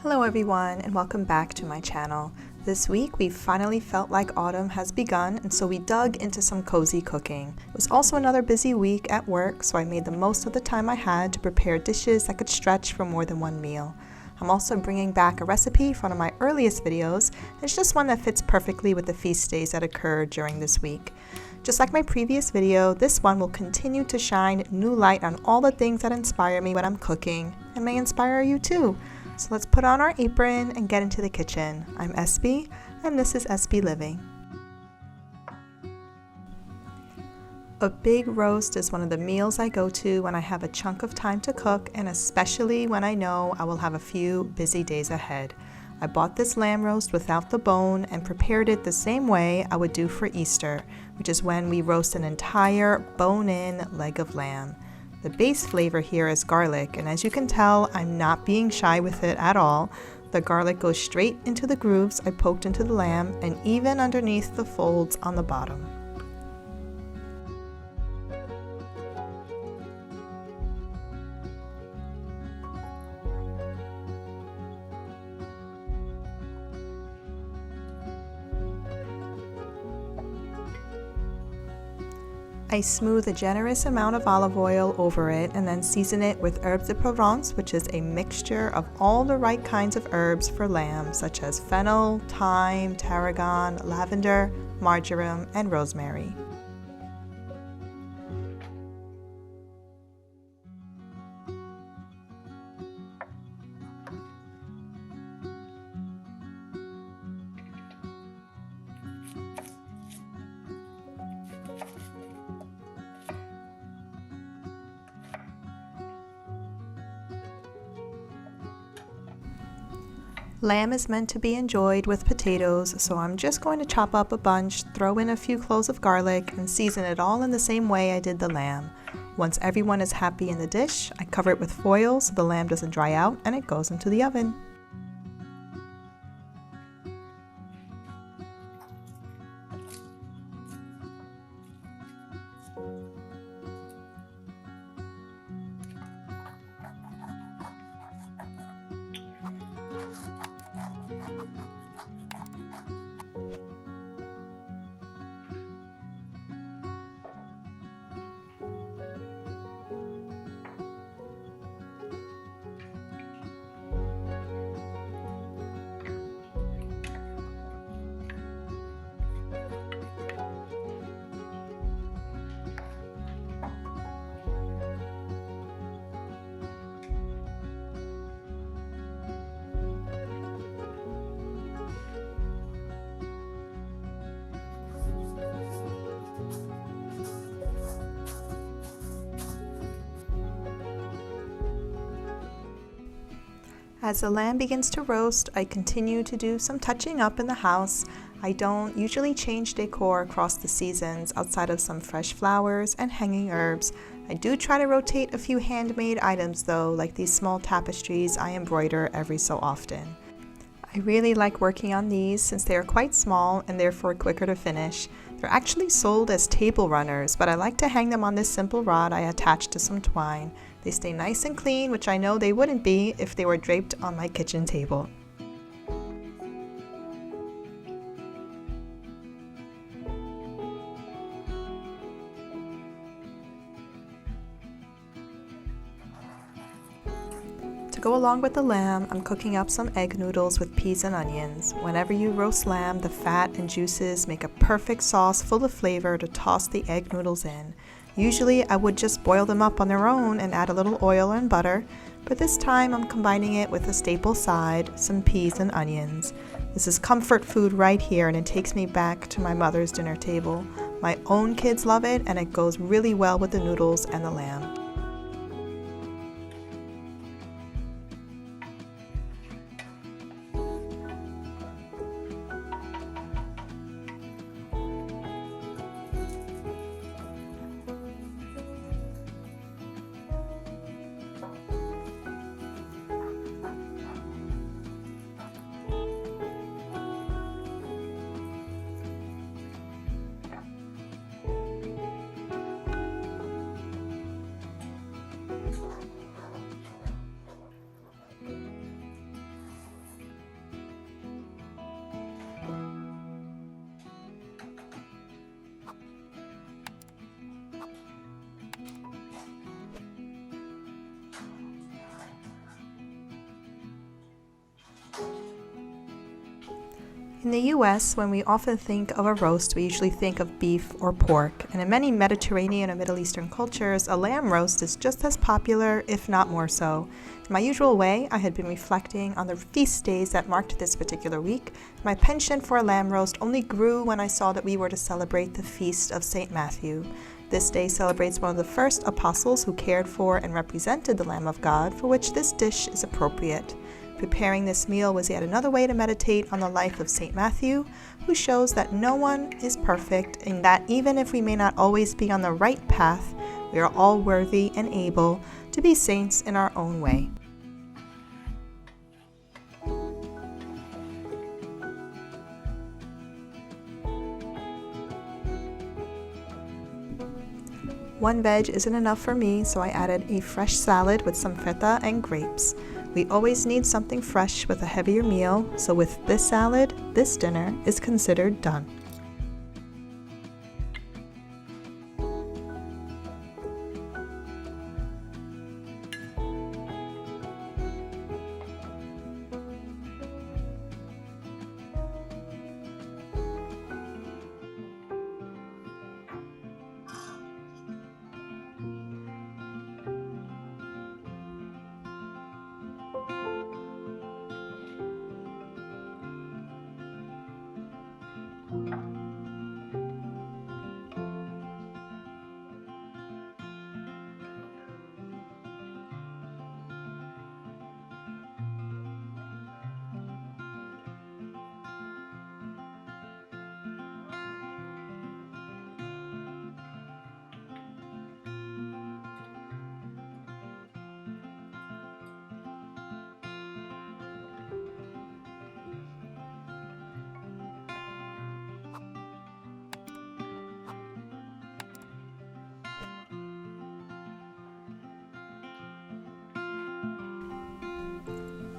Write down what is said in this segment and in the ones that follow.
Hello everyone and welcome back to my channel. This week we finally felt like autumn has begun, and so we dug into some cozy cooking. It was also another busy week at work, so I made the most of the time I had to prepare dishes that could stretch for more than one meal. I'm also bringing back a recipe from one of my earliest videos. It's just one that fits perfectly with the feast days that occurred during this week. Just like my previous video, this one will continue to shine new light on all the things that inspire me when I'm cooking and may inspire you too. So let's put on our apron and get into the kitchen. I'm SB and this is SB Living. A big roast is one of the meals I go to when I have a chunk of time to cook, and especially when I know I will have a few busy days ahead. I bought this lamb roast without the bone and prepared it the same way I would do for Easter, which is when we roast an entire bone-in leg of lamb. The base flavor here is garlic, and as you can tell, I'm not being shy with it at all. The garlic goes straight into the grooves I poked into the lamb and even underneath the folds on the bottom. I smooth a generous amount of olive oil over it and then season it with herbes de Provence, which is a mixture of all the right kinds of herbs for lamb, such as fennel, thyme, tarragon, lavender, marjoram, and rosemary. Lamb is meant to be enjoyed with potatoes, so I'm just going to chop up a bunch, throw in a few cloves of garlic, and season it all in the same way I did the lamb. Once everyone is happy in the dish, I cover it with foil so the lamb doesn't dry out, and it goes into the oven. As the lamb begins to roast, I continue to do some touching up in the house. I don't usually change decor across the seasons outside of some fresh flowers and hanging herbs. I do try to rotate a few handmade items though, like these small tapestries I embroider every so often. I really like working on these since they are quite small and therefore quicker to finish. They're actually sold as table runners, but I like to hang them on this simple rod I attached to some twine. They stay nice and clean, which I know they wouldn't be if they were draped on my kitchen table. To go along with the lamb, I'm cooking up some egg noodles with peas and onions. Whenever you roast lamb, the fat and juices make a perfect sauce full of flavor to toss the egg noodles in. Usually I would just boil them up on their own and add a little oil and butter, but this time I'm combining it with a staple side, some peas and onions. This is comfort food right here, and it takes me back to my mother's dinner table. My own kids love it, and it goes really well with the noodles and the lamb. In the US, when we often think of a roast, we usually think of beef or pork, and in many Mediterranean or Middle Eastern cultures, a lamb roast is just as popular, if not more so. In my usual way, I had been reflecting on the feast days that marked this particular week. My penchant for a lamb roast only grew when I saw that we were to celebrate the feast of St. Matthew. This day celebrates one of the first apostles who cared for and represented the Lamb of God, for which this dish is appropriate. Preparing this meal was yet another way to meditate on the life of St. Matthew, who shows that no one is perfect and that even if we may not always be on the right path, we are all worthy and able to be saints in our own way. One veg isn't enough for me, so I added a fresh salad with some feta and grapes. We always need something fresh with a heavier meal, so with this salad, this dinner is considered done.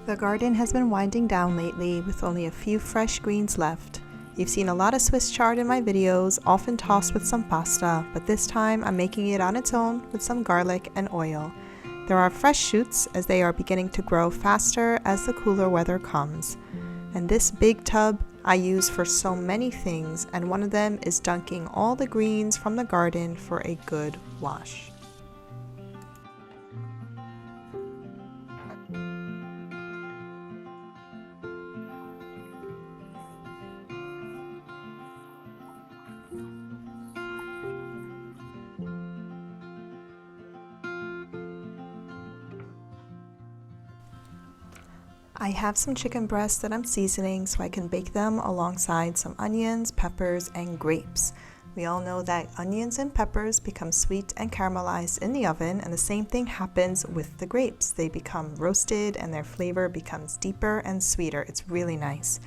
The garden has been winding down lately with only a few fresh greens left. You've seen a lot of Swiss chard in my videos, often tossed with some pasta, but this time I'm making it on its own with some garlic and oil. There are fresh shoots as they are beginning to grow faster as the cooler weather comes. And this big tub I use for so many things, and one of them is dunking all the greens from the garden for a good wash. I have some chicken breasts that I'm seasoning so I can bake them alongside some onions, peppers, and grapes. We all know that onions and peppers become sweet and caramelized in the oven, and the same thing happens with the grapes. They become roasted and their flavor becomes deeper and sweeter. It's really nice.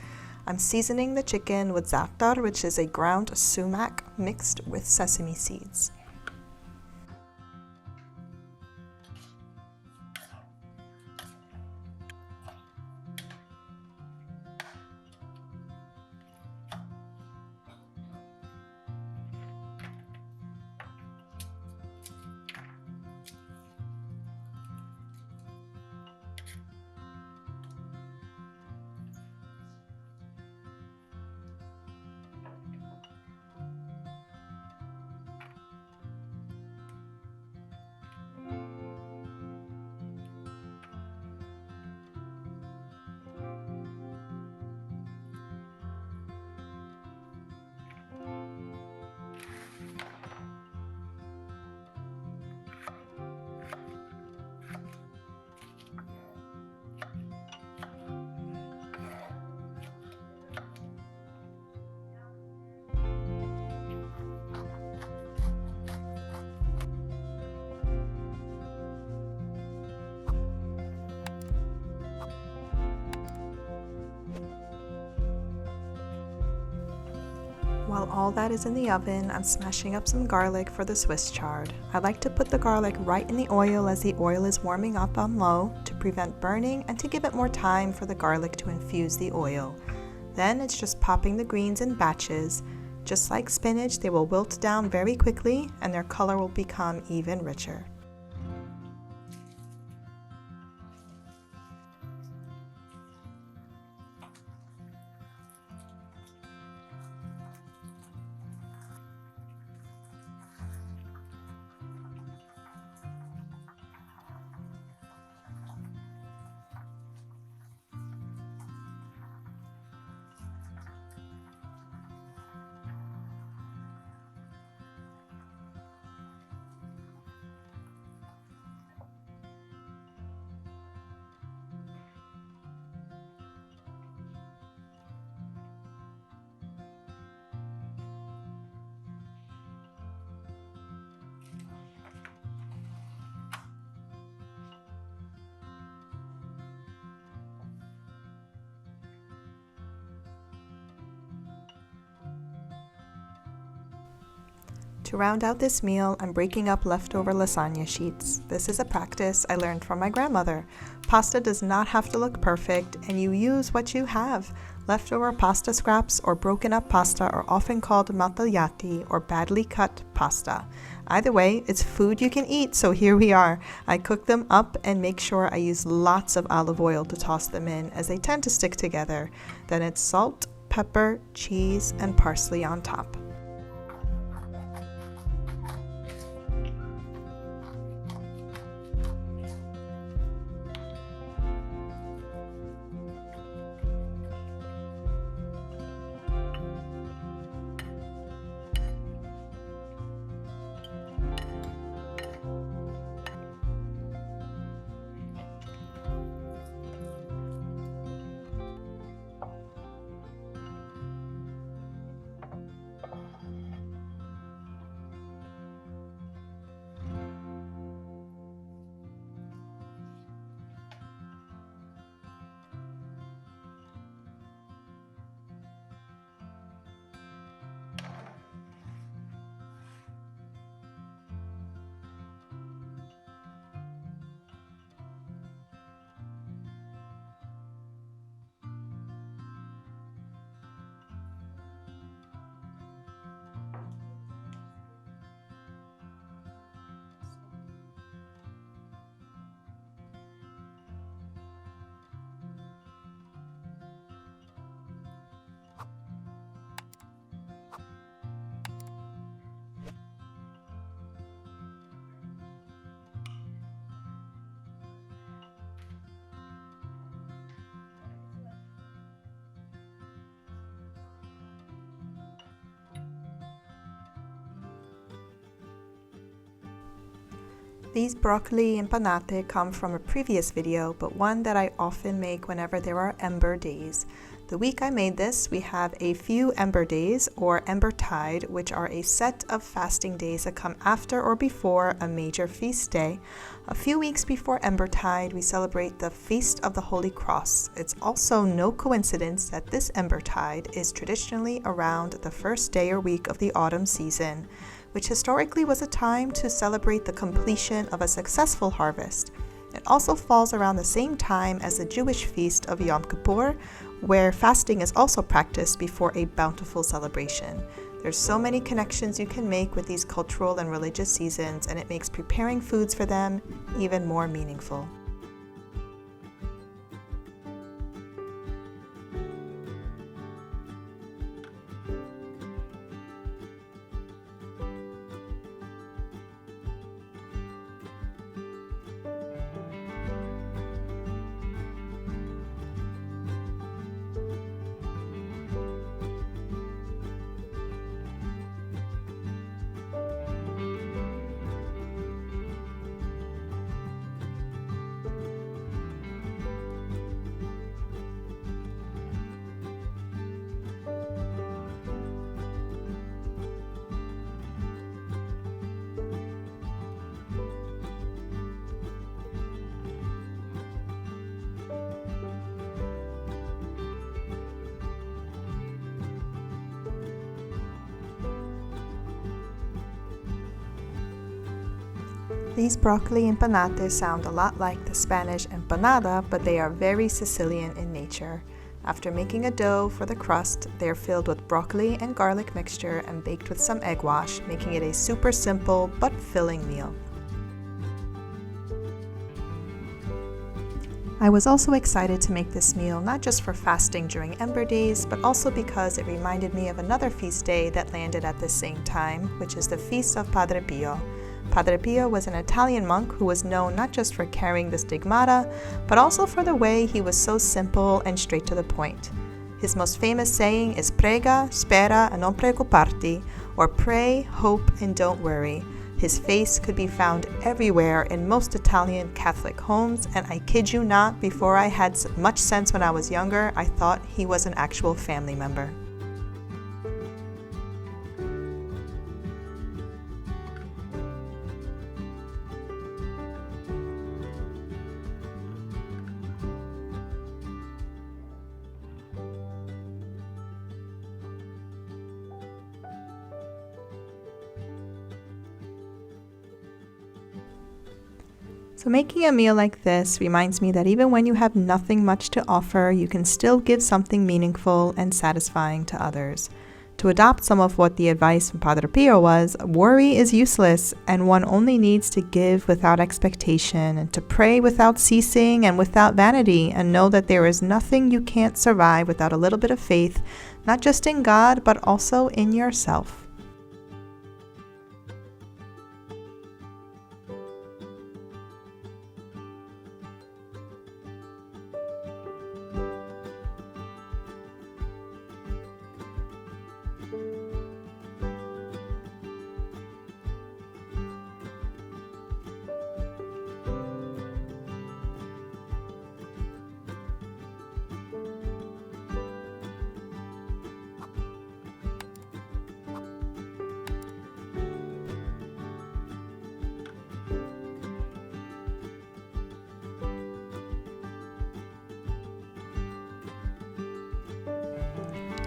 I'm seasoning the chicken with za'atar, which is a ground sumac mixed with sesame seeds. While all that is in the oven, I'm smashing up some garlic for the Swiss chard. I like to put the garlic right in the oil as the oil is warming up on low to prevent burning and to give it more time for the garlic to infuse the oil. Then it's just popping the greens in batches. Just like spinach, they will wilt down very quickly and their color will become even richer. To round out this meal, I'm breaking up leftover lasagna sheets. This is a practice I learned from my grandmother. Pasta does not have to look perfect, and you use what you have. Leftover pasta scraps or broken up pasta are often called Maltagilati or badly cut pasta. Either way, it's food you can eat, so here we are. I cook them up and make sure I use lots of olive oil to toss them in, as they tend to stick together. Then it's salt, pepper, cheese, and parsley on top. These broccoli impanate come from a previous video, but one that I often make whenever there are ember days. The week I made this, we have a few ember days, or ember tide, which are a set of fasting days that come after or before a major feast day. A few weeks before ember tide, we celebrate the Feast of the Holy Cross. It's also no coincidence that this ember tide is traditionally around the first day or week of the autumn season, which historically was a time to celebrate the completion of a successful harvest. It also falls around the same time as the Jewish feast of Yom Kippur, where fasting is also practiced before a bountiful celebration. There's so many connections you can make with these cultural and religious seasons, and it makes preparing foods for them even more meaningful. These broccoli empanadas sound a lot like the Spanish empanada, but they are very Sicilian in nature. After making a dough for the crust, they are filled with broccoli and garlic mixture and baked with some egg wash, making it a super simple but filling meal. I was also excited to make this meal not just for fasting during Ember Days, but also because it reminded me of another feast day that landed at the same time, which is the Feast of Padre Pio. Padre Pio was an Italian monk who was known not just for carrying the stigmata, but also for the way he was so simple and straight to the point. His most famous saying is prega, spera, e non preoccuparti, or pray, hope, and don't worry. His face could be found everywhere in most Italian Catholic homes, and I kid you not, before I had much sense when I was younger, I thought he was an actual family member. So making a meal like this reminds me that even when you have nothing much to offer, you can still give something meaningful and satisfying to others. To adopt some of what the advice from Padre Pio was, worry is useless and one only needs to give without expectation and to pray without ceasing and without vanity, and know that there is nothing you can't survive without a little bit of faith, not just in God, but also in yourself.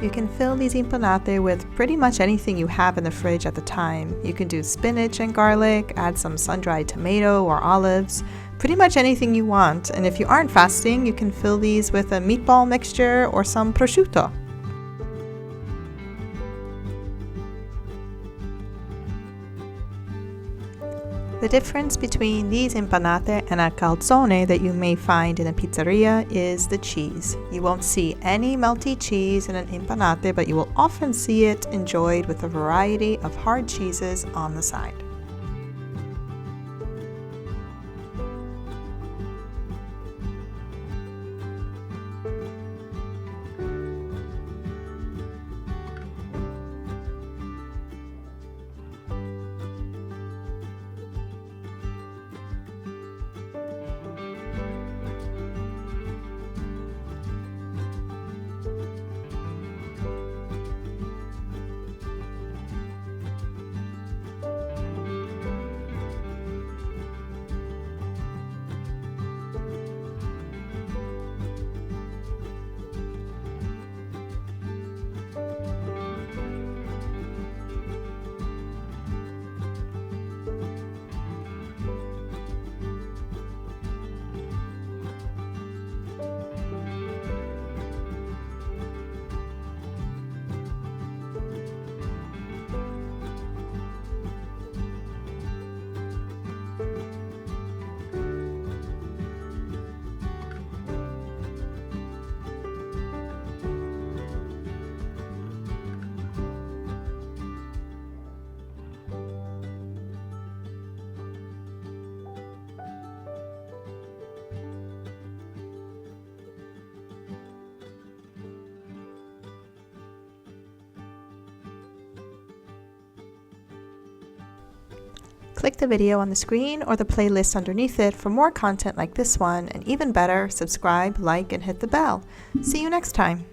You can fill these impanate with pretty much anything you have in the fridge at the time. You can do spinach and garlic, add some sun-dried tomato or olives, pretty much anything you want. And if you aren't fasting, you can fill these with a meatball mixture or some prosciutto. The difference between these impanate and a calzone that you may find in a pizzeria is the cheese. You won't see any melty cheese in an impanate, but you will often see it enjoyed with a variety of hard cheeses on the side. Click the video on the screen or the playlist underneath it for more content like this one, and even better, subscribe, like, and hit the bell. See you next time!